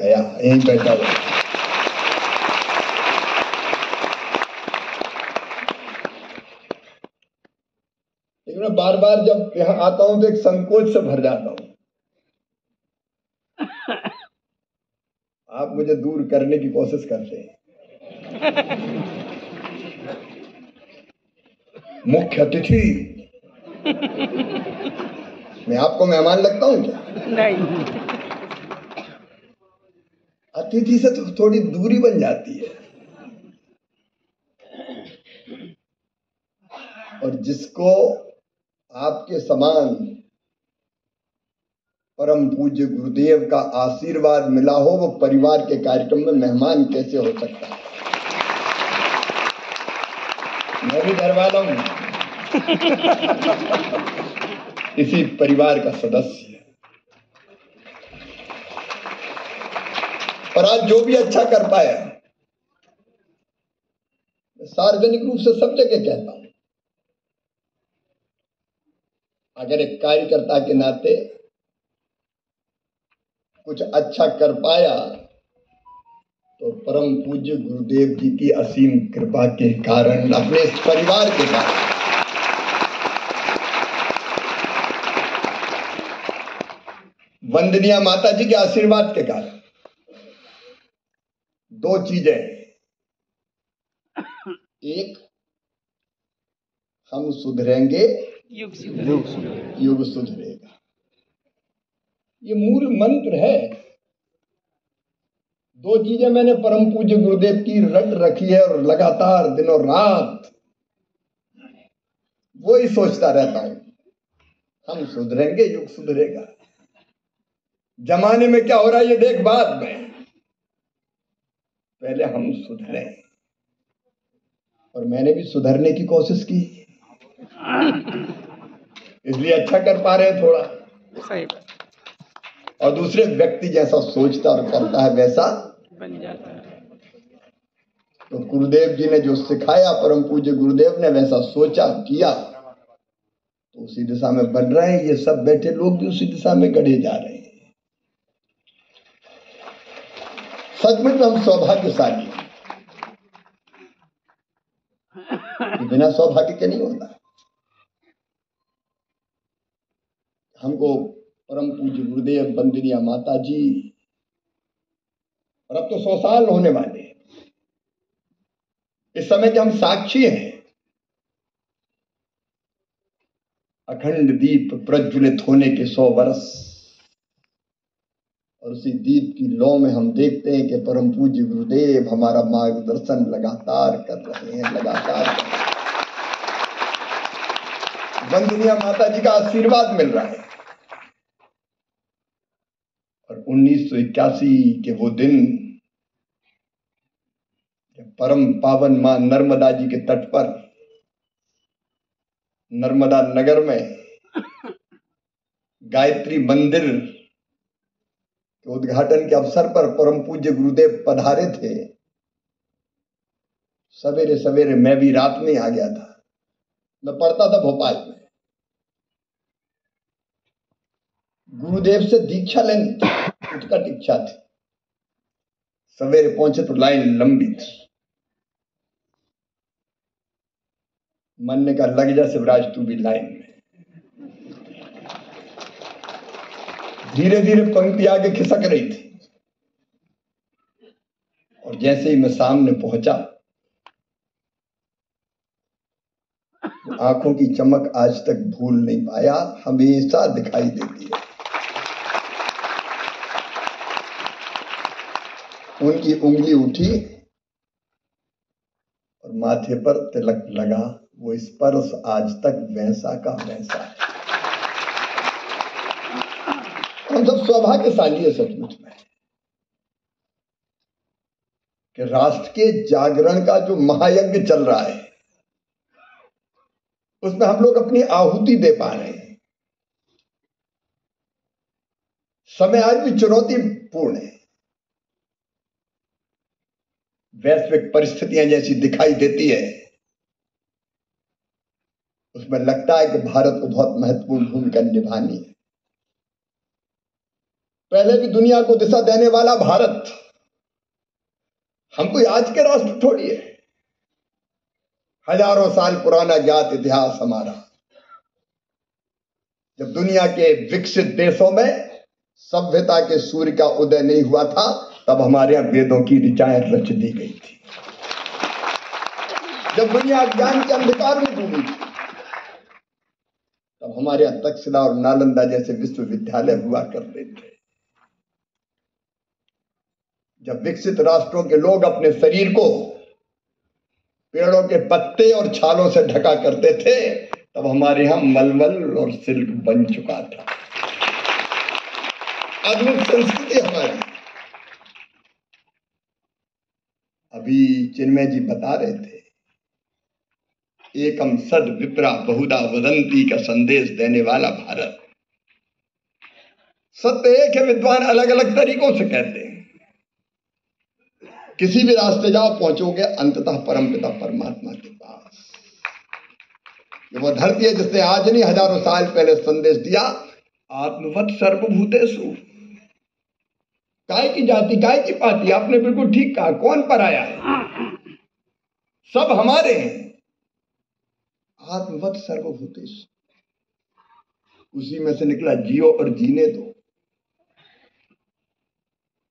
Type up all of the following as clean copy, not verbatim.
गया, यहीं बैठा हुआ। लेकिन मैं बार बार जब यहाँ आता हूं तो एक संकोच से भर जाता हूं। आप मुझे दूर करने की कोशिश करते हैं। मुख्य अतिथि, मैं आपको मेहमान लगता हूं क्या? नहीं। अतिथि से तो थोड़ी दूरी बन जाती है। और जिसको आपके समान परम पूज्य गुरुदेव का आशीर्वाद मिला हो, वो परिवार के कार्यक्रम में मेहमान कैसे हो सकता है? मैं भी घर वाला हूं, इसी परिवार का सदस्य। और आज जो भी अच्छा कर पाया, सार्वजनिक रूप से सब जगह कहता हूं, अगर एक कार्यकर्ता के नाते कुछ अच्छा कर पाया तो परम पूज्य गुरुदेव जी की असीम कृपा के कारण, अपने इस परिवार के कारण। वंदनीय माता जी के आशीर्वाद के कारण। दो चीजें, एक, हम सुधरेंगे, युग सुधरेगा। युग सुधरेगा। ये मूल मंत्र है। दो चीजें मैंने परम पूज्य गुरुदेव की रट रखी है और लगातार दिनों रात वो ही सोचता रहता हूं, हम सुधरेंगे, युग सुधरेगा। जमाने में क्या हो रहा है ये देख बाद में, पहले हम सुधरे। और मैंने भी सुधरने की कोशिश की, इसलिए अच्छा कर पा रहे हैं थोड़ा। सही। और दूसरे व्यक्ति जैसा सोचता और करता है वैसा बन जाता है। तो गुरुदेव जी ने जो सिखाया, परम पूज्य गुरुदेव ने वैसा सोचा किया तो उसी दिशा में बढ़ रहे हैं। ये सब बैठे लोग भी उसी दिशा में गढ़े जा रहे हैं। सचमुच में हम सौभाग्यशाली हैं, बिना सौभाग्य के नहीं होता। हमको परम पूज्य गुरुदेव, वंदनीय माता जी, और अब तो 100 साल होने वाले हैं, इस समय के हम साक्षी हैं। अखंड दीप प्रज्वलित होने के 100 वर्ष, और उसी दीप की लौ में हम देखते हैं कि परम पूज्य गुरुदेव हमारा मार्गदर्शन लगातार कर रहे हैं, लगातार। वंदनीय माता जी का आशीर्वाद मिल रहा है। और 1981 के वो दिन जब परम पावन मां नर्मदा जी के तट पर, नर्मदा नगर में गायत्री मंदिर के उद्घाटन के अवसर पर परम पूज्य गुरुदेव पधारे थे। सवेरे सवेरे मैं भी रात में आ गया था। मैं पढ़ता था भोपाल में। गुरुदेव से दीक्षा लेनी थी, उत्कट इच्छा थी। सवेरे पहुंचे तो लाइन लंबी थी। मन ने कहा लग जा शिवराज तू भी लाइन में। धीरे धीरे पंक्ति आगे खिसक रही थी और जैसे ही मैं सामने पहुंचा, आंखों की चमक आज तक भूल नहीं पाया, हमेशा दिखाई देती है। उनकी उंगली उठी और माथे पर तिलक लगा। वो स्पर्श आज तक वैसा का वैसा है। हम सब सौभाग्यशाली है सचमुच में कि राष्ट्र के जागरण का जो महायज्ञ चल रहा है उसमें हम लोग अपनी आहुति दे पा रहे हैं। समय आज भी चुनौतीपूर्ण है। वैश्विक परिस्थितियां जैसी दिखाई देती है, उसमें लगता है कि भारत को बहुत महत्वपूर्ण भूमिका निभानी है। पहले भी दुनिया को दिशा देने वाला भारत, हम कोई आज के राष्ट्र थोड़ी है। हजारों साल पुराना ज्ञात इतिहास हमारा। जब दुनिया के विकसित देशों में सभ्यता के सूर्य का उदय नहीं हुआ था, तब हमारे यहां वेदों की ऋचाएं रच दी गई थी। जब दुनिया ज्ञान के अंधकार में डूबी थी, तब हमारे यहां तक्षशिला और नालंदा जैसे विश्वविद्यालय हुआ करते थे। जब विकसित राष्ट्रों के लोग अपने शरीर को पेड़ों के पत्ते और छालों से ढका करते थे, तब हमारे यहां मलमल और सिल्क बन चुका था। अद्भुत संस्कृति हमारी। अभी चिन्मय जी बता रहे थे, एकम सद विप्रा बहुधा वदंती का संदेश देने वाला भारत। सत्य एक है, विद्वान अलग अलग तरीकों से कहते हैं। किसी भी रास्ते जाओ, पहुंचोगे अंततः परमपिता परमात्मा के पास। ये वो धरती है जिसने आज नहीं हजारों साल पहले संदेश दिया, आत्मवत सर्वभूतेषु। काय की जाति, काय की पाति, आपने बिल्कुल ठीक कहा। कौन पराया है? सब हमारे हैं। आत्मवत सर्वभूतेषु, उसी में से निकला जियो और जीने दो।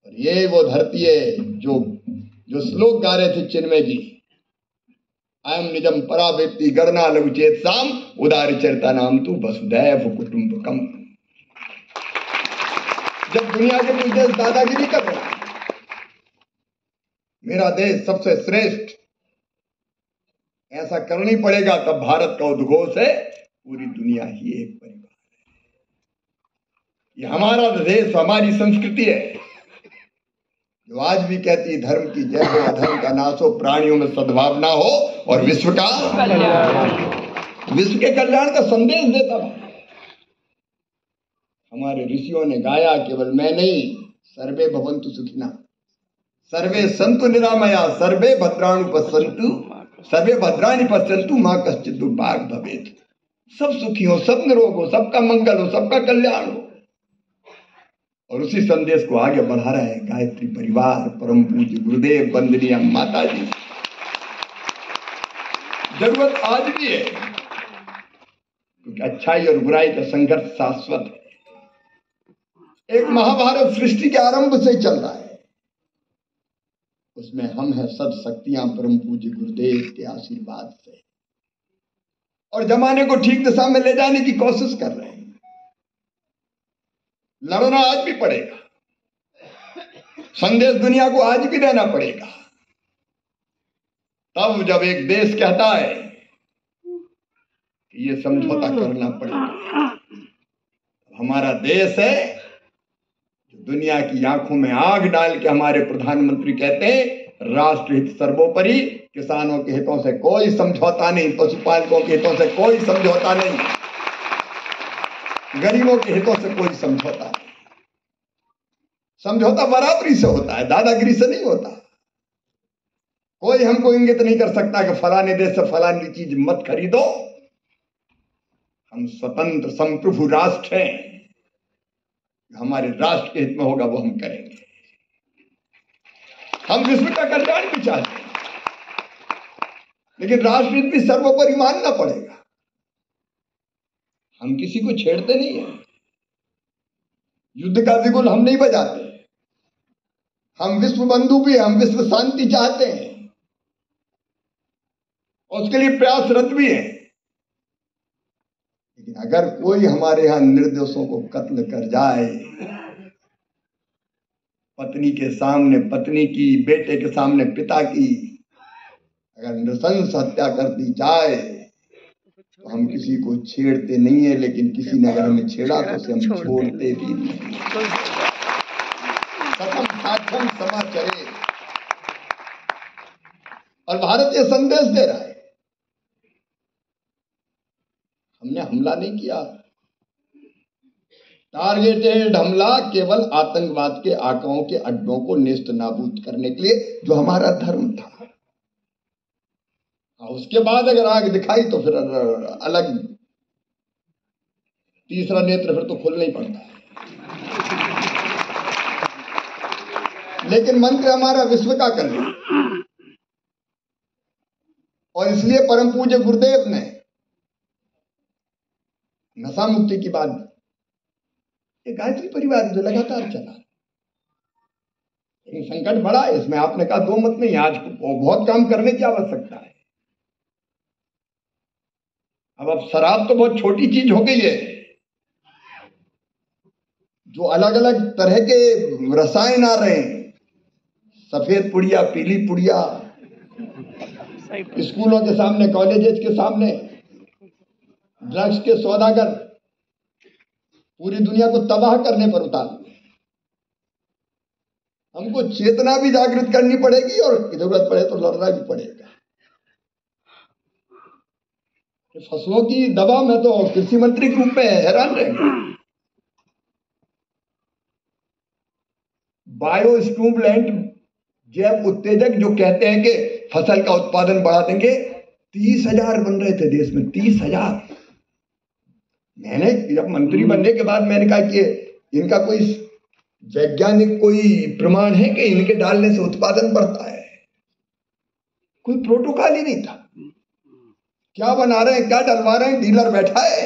और ये वो धरती है जो श्लोक गा रहे थे चिन्मय जी, अयम निजम परावेत्ति गणना लघुचेत साम उदार चरिता नाम तू वसुदैव कुटुंबकम। जब दुनिया के कुछ देश दादागिरी कर रहे हैं, मेरा देश सबसे श्रेष्ठ, ऐसा करना ही पड़ेगा, तब भारत का उद्घोष है पूरी दुनिया ही एक परिवार है। ये हमारा देश, हमारी संस्कृति है, जो आज भी कहती है धर्म की जय हो, अधर्म का नाश हो, प्राणियों में सद्भावना हो और विश्व के कल्याण का संदेश देता है। हमारे ऋषियों ने गाया, केवल मैं नहीं, सर्वे भवन्तु सुखिनः, सर्वे सन्तु निरामया, सर्वे भद्राणि पश्यन्तु, सर्वे भद्राणि पश्यन्तु मां कश्चित् दुर्भाग् भवेत्। सब सुखी हो, सब निरोग हो, सबका मंगल हो, सबका कल्याण हो। और उसी संदेश को आगे बढ़ा रहा है गायत्री परिवार, परम पूज्य गुरुदेव, वंदनीय माता जी। जरूरत आज भी है, क्योंकि अच्छाई और बुराई का संघर्ष शाश्वत है। एक महाभारत सृष्टि के आरंभ से चल रहा है, उसमें हम हैं सद शक्तियां परम पूज्य गुरुदेव के आशीर्वाद से, और जमाने को ठीक दिशा में ले जाने की कोशिश कर रहे हैं। लड़ना आज भी पड़ेगा, संदेश दुनिया को आज भी देना पड़ेगा। तब जब एक देश कहता है कि ये समझौता करना पड़ेगा, हमारा देश है जो दुनिया की आंखों में आग डाल के हमारे प्रधानमंत्री कहते हैं राष्ट्र हित सर्वोपरि, किसानों के हितों से कोई समझौता नहीं, पशुपालकों के हितों से कोई समझौता नहीं, गरीबों के हितों से कोई समझौता नहीं। समझौता बराबरी से होता है, दादागिरी से नहीं होता। कोई हमको इंगित नहीं कर सकता कि फलाने देश से फलानी चीज मत खरीदो। हम स्वतंत्र संप्रभु राष्ट्र हैं, हमारे राष्ट्र के हित में होगा वो हम करेंगे। हम विश्व का कल्याण भी चाहते हैं, लेकिन राष्ट्र हित भी सर्वोपरि मानना पड़ेगा। हम किसी को छेड़ते नहीं है, युद्ध का बिगुल हम नहीं बजाते। हम विश्व बंधु भी, हम विश्व शांति चाहते हैं, उसके लिए प्रयासरत भी हैं। लेकिन अगर कोई हमारे यहां निर्दोषों को कत्ल कर जाए, पत्नी के सामने पत्नी की, बेटे के सामने पिता की अगर नृशंस हत्या कर दी जाए, तो हम किसी को छेड़ते नहीं है, लेकिन किसी ने अगर हमें छेड़ा तो उसे हम छोड़ते भी नहीं। कथम साध्यम समाचरे। और भारत ये संदेश दे रहा है, हमने हमला नहीं किया। टारगेटेड हमला केवल आतंकवाद के आकाओं के अड्डों को नेस्त नाबूद करने के लिए, जो हमारा धर्म था। उसके बाद अगर आग दिखाई तो फिर अलग तीसरा नेत्र फिर तो खोलना ही पड़ता है। लेकिन मंत्र हमारा विश्व का कल्याण। और इसलिए परम पूज्य गुरुदेव ने नशा मुक्ति की बात, ये गायत्री परिवार जो लगातार चला, लेकिन संकट बड़ा है इसमें, आपने कहा दो मत नहीं, आज बहुत काम करने की आवश्यकता है। अब शराब तो बहुत छोटी चीज हो गई है, जो अलग अलग तरह के रसायन आ रहे हैं, सफेद पुड़िया, पीली पुड़िया, स्कूलों के सामने, कॉलेजेस के सामने ड्रग्स के सौदागर पूरी दुनिया को तबाह करने पर उतार दिए। हमको चेतना भी जागृत करनी पड़ेगी और जरूरत पड़े तो लड़ना भी पड़ेगा। फसलों की दवा में तो कृषि मंत्री के रूप में हैरान रहेंगे। बायो स्टिमुलेंट, जैव उत्तेजक जो कहते हैं कि फसल का उत्पादन बढ़ा देंगे, 30,000 बन रहे थे देश में, 30,000। मैंने जब मंत्री बनने के बाद मैंने कहा कि इनका कोई वैज्ञानिक कोई प्रमाण है कि इनके डालने से उत्पादन बढ़ता है? कोई प्रोटोकॉल ही नहीं था। क्या बना रहे हैं, क्या डलवा रहे हैं, डीलर बैठा है,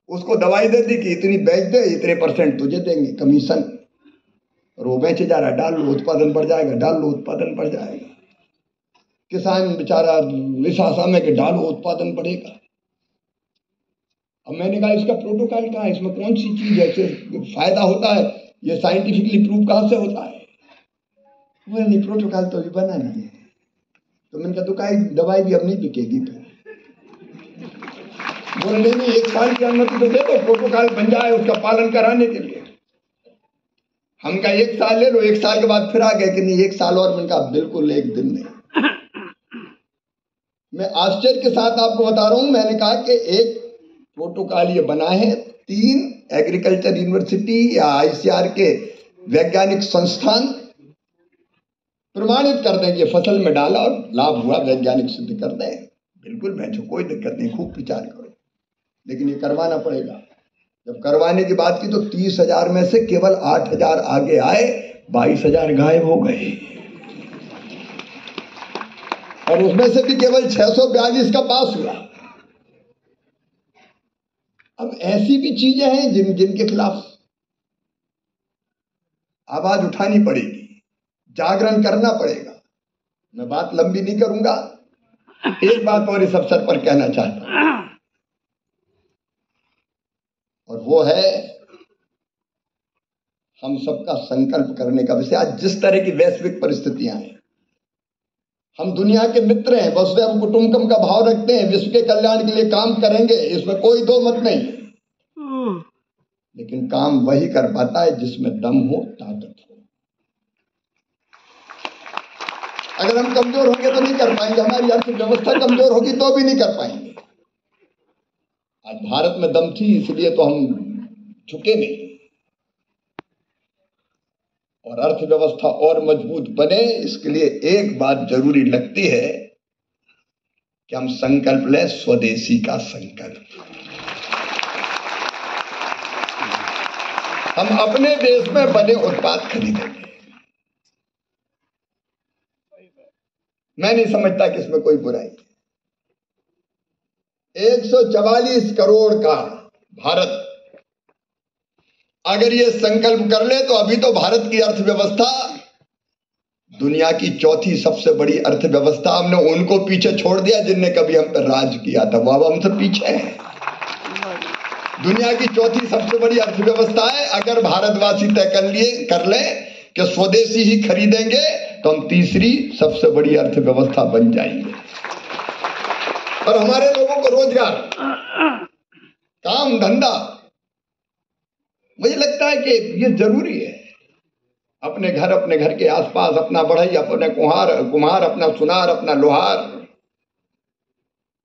उसको दवाई दे दी कि इतनी बेच दे, इतने % तुझे देंगे कमीशन, और वो बेचे जा रहा है, डाल लो उत्पादन बढ़ जाएगा, डाल लो उत्पादन बढ़ जाएगा। किसान बेचारा इस आशा में कि डालो उत्पादन बढ़ेगा। अब मैंने कहा इसका प्रोटोकॉल कहाँ है, इसमें कौन सी चीज है फायदा होता है, ये साइंटिफिकली प्रूव कहाँ से होता है? वो नहीं, प्रोटोकॉल तो अभी बना नहीं है। तो मैंने कहा तो कहा दवाई भी अब नहीं बिकेगी। बोले नहीं, 1 साल की अनुमति तो दे दो, प्रोटोकॉल बन जाए उसका पालन कराने के लिए। हम कहा 1 साल ले लो, 1 साल के बाद फिर आ गए कि नहीं 1 साल और। मैंने कहा बिल्कुल 1 दिन नहीं। मैं आश्चर्य के साथ आपको बता रहा हूं, मैंने कहा कि एक प्रोटोकॉल ये बना है, 3 एग्रीकल्चर यूनिवर्सिटी या ICR के वैज्ञानिक संस्थान प्रमाणित कर दें कि फसल में डाला और लाभ हुआ, वैज्ञानिक सिद्ध कर दें। बिल्कुल बैठो, कोई दिक्कत नहीं, खूब विचार करो, लेकिन ये करवाना पड़ेगा। जब करवाने की बात की तो 30,000 में से केवल 8,000 आगे आए, 22,000 गायब हो गए, और उसमें से भी केवल 642 का पास हुआ। अब ऐसी भी चीजें हैं जिनके खिलाफ आवाज उठानी पड़ेगी, जागरण करना पड़ेगा। मैं बात लंबी नहीं करूंगा, एक बात और इस अवसर पर कहना चाहता हूं, और वो है हम सबका संकल्प करने का विषय। आज जिस तरह की वैश्विक परिस्थितियां हैं, हम दुनिया के मित्र हैं, वसुधैव कुटुंबकम का भाव रखते हैं, विश्व के कल्याण के लिए काम करेंगे, इसमें कोई दो मत नहीं। लेकिन काम वही कर पाता है जिसमें दम हो, ताकत हो। अगर हम कमजोर होंगे तो नहीं कर पाएंगे, हमारी अर्थव्यवस्था कमजोर होगी तो भी नहीं कर पाएंगे। आज भारत में दम थी इसलिए तो हम झुके नहीं, और अर्थव्यवस्था और मजबूत बने इसके लिए एक बात जरूरी लगती है कि हम संकल्प लें, स्वदेशी का संकल्प। हम अपने देश में बने उत्पाद खरीदेंगे। मैं नहीं समझता कि इसमें कोई बुराई है। 144 करोड़ का भारत अगर ये संकल्प कर ले तो अभी तो भारत की अर्थव्यवस्था दुनिया की 4थी सबसे बड़ी अर्थव्यवस्था। हमने उनको पीछे छोड़ दिया जिनने कभी हम पर राज किया था, वो अब हमसे पीछे है। दुनिया की 4थी सबसे बड़ी अर्थव्यवस्था है। अगर भारतवासी तय कर ले कि स्वदेशी ही खरीदेंगे तो हम 3री सबसे बड़ी अर्थव्यवस्था बन जाएंगे। और हमारे लोगों को रोजगार, काम धंधा, मुझे लगता है कि ये जरूरी है। अपने घर के आसपास अपना बढ़ई, अपने कुम्हार, अपना सुनार, अपना लोहार।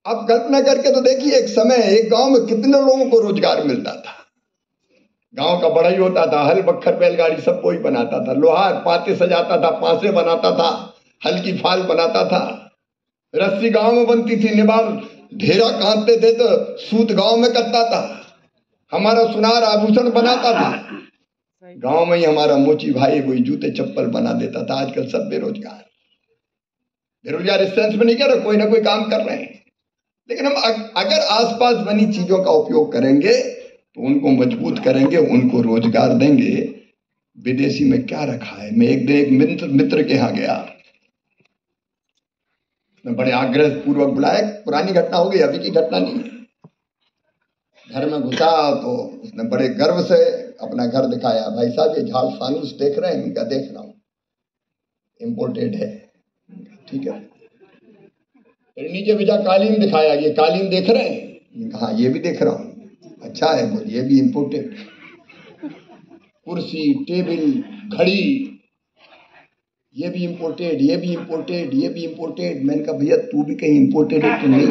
अब कल्पना करके तो देखिए, एक समय एक गांव में कितने लोगों को रोजगार मिलता था। गांव का बढ़ई होता था, हल बख्तर बैलगाड़ी सब कोई बनाता था, लोहार पाते सजाता था, पासे बनाता था, हल की फाल बनाता था, रस्सी गांव में बनती थी, निबार ढेरा काटते थे तो सूत गांव में करता था, हमारा सुनार आभूषण बनाता था। गांव में ही हमारा मोची भाई वही जूते चप्पल बना देता था। आजकल सब बेरोजगार। बेरोजगार इस सेंस में नहीं कह रहा, कोई ना कोई काम कर रहे हैं, लेकिन हम अगर आसपास बनी चीजों का उपयोग करेंगे तो उनको मजबूत करेंगे, उनको रोजगार देंगे। विदेशी में क्या रखा है? मैं एक मित्र के यहाँ गया, मैं बड़े आग्रह पूर्वक बुलाया। पुरानी घटना हो गई, अभी की घटना नहीं है। घर में घुसा तो उसने बड़े गर्व से अपना घर दिखाया। भाई साहब ये झाड़ फानूस देख रहे हैं? उनका देख रहा हूँ, इम्पोर्टेड है। ठीक है। फिर नीचे भेजा कालीन दिखाया, ये कालीन देख रहे हैं? हाँ ये भी देख रहा हूँ। अच्छा है, बोल ये भी इम्पोर्टेड। कुर्सी, टेबल, घड़ी, ये भी इम्पोर्टेड, ये भी इम्पोर्टेड, ये भी इम्पोर्टेड। मैंने कहा भैया तू भी कहीं इम्पोर्टेड है तो नहीं?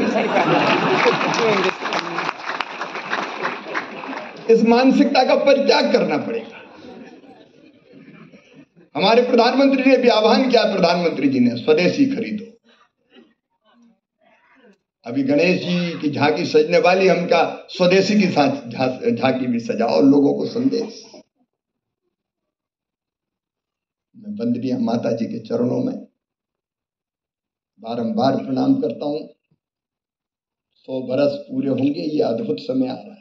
इस मानसिकता का परित्याग करना पड़ेगा। हमारे प्रधानमंत्री ने भी आह्वान किया, प्रधानमंत्री जी ने, स्वदेशी खरीदो। अभी गणेश जी की झांकी सजने वाली, हम क्या स्वदेशी की झांकी भी सजाओ, लोगों को संदेश। मैं वंदनीय माता जी के चरणों में बारंबार प्रणाम करता हूं। 100 बरस पूरे होंगे, ये अद्भुत समय आ रहा है।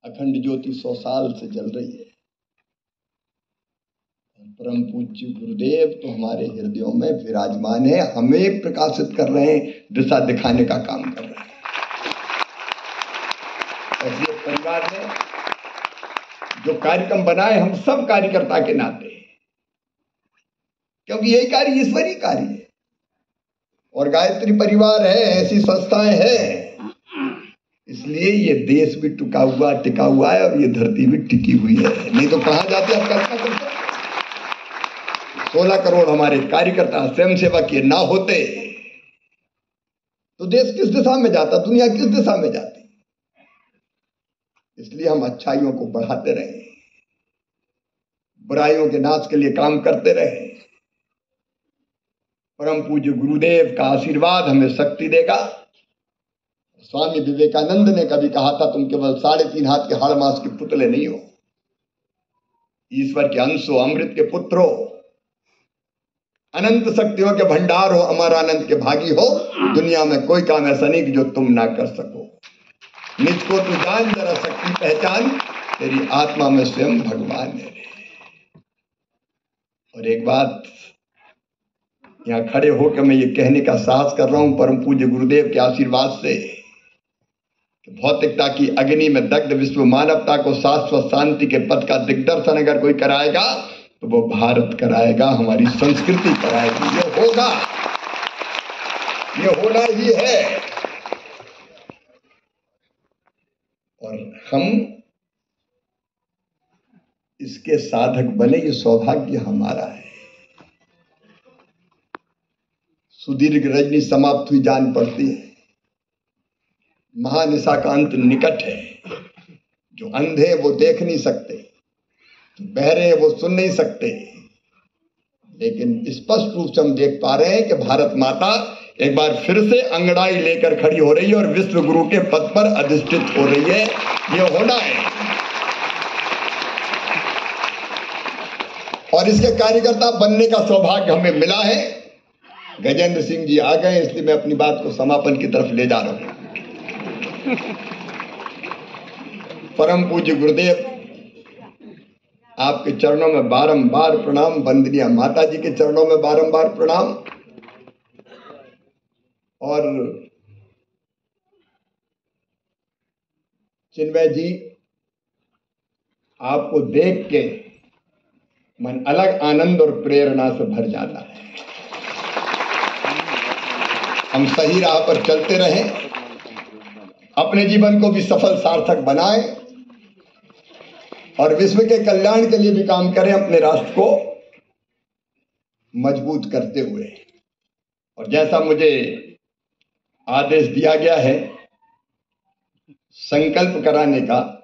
अखंड ज्योति 100 साल से जल रही है। परम पूज्य गुरुदेव तो हमारे हृदयों में विराजमान है, हमें प्रकाशित कर रहे हैं, दिशा दिखाने का काम कर रहे हैं। और ये परिवार ने जो कार्यक्रम बनाए, हम सब कार्यकर्ता के नाते, क्योंकि यही कार्य ईश्वरीय कार्य है। और गायत्री परिवार है, ऐसी संस्थाएं हैं, इसलिए ये देश भी टिका हुआ है और ये धरती भी टिकी हुई है। नहीं तो कहां जाते आप कल्पना करते? 16 करोड़ हमारे कार्यकर्ता स्वयंसेवक ये ना होते तो देश किस दिशा में जाता, दुनिया किस दिशा में जाती। इसलिए हम अच्छाइयों को बढ़ाते रहे, बुराइयों के नाश के लिए काम करते रहे। परम पूज्य गुरुदेव का आशीर्वाद हमें शक्ति देगा। स्वामी विवेकानंद ने कभी कहा था, तुम केवल 3.5 हाथ के हाड़ मांस के पुतले नहीं हो, ईश्वर के अंश हो, अमृत के पुत्र हो, अनंत शक्तियों के भंडार हो, अमर आनंद के भागी हो। दुनिया में कोई काम ऐसा नहीं कि जो तुम ना कर सको। निज को तू जान, जरा शक्ति पहचान, तेरी आत्मा में स्वयं भगवान है। और एक बात यहाँ खड़े होकर मैं ये कहने का साहस कर रहा हूं, परम पूज्य गुरुदेव के आशीर्वाद से, भौतिकता की अग्नि में दग्ध विश्व मानवता को शाश्वत शांति के पथ का दिग्दर्शन अगर कोई कराएगा तो वो भारत कराएगा, हमारी संस्कृति कराएगी। ये होगा, ये होना ही है। और हम इसके साधक बने, ये सौभाग्य हमारा है। सुदीर्घ रजनी समाप्त हुई, जान पड़ती है, महानिशा का अंत निकट है। जो अंधे वो देख नहीं सकते, जो बहरे वो सुन नहीं सकते, लेकिन स्पष्ट रूप से हम देख पा रहे हैं कि भारत माता एक बार फिर से अंगड़ाई लेकर खड़ी हो रही है और विश्व गुरु के पद पर अधिष्ठित हो रही है। ये होना है और इसके कार्यकर्ता बनने का सौभाग्य हमें मिला है। गजेंद्र सिंह जी आ गए, इसलिए मैं अपनी बात को समापन की तरफ ले जा रहा हूं। परम पूज्य गुरुदेव आपके चरणों में बारंबार प्रणाम, वंदनीय माता जी के चरणों में बारंबार प्रणाम। और चिन्मय जी, आपको देख के मन अलग आनंद और प्रेरणा से भर जाता है। हम सही राह पर चलते रहें, अपने जीवन को भी सफल सार्थक बनाएं और विश्व के कल्याण के लिए भी काम करें, अपने राष्ट्र को मजबूत करते हुए। और जैसा मुझे आदेश दिया गया है संकल्प कराने का,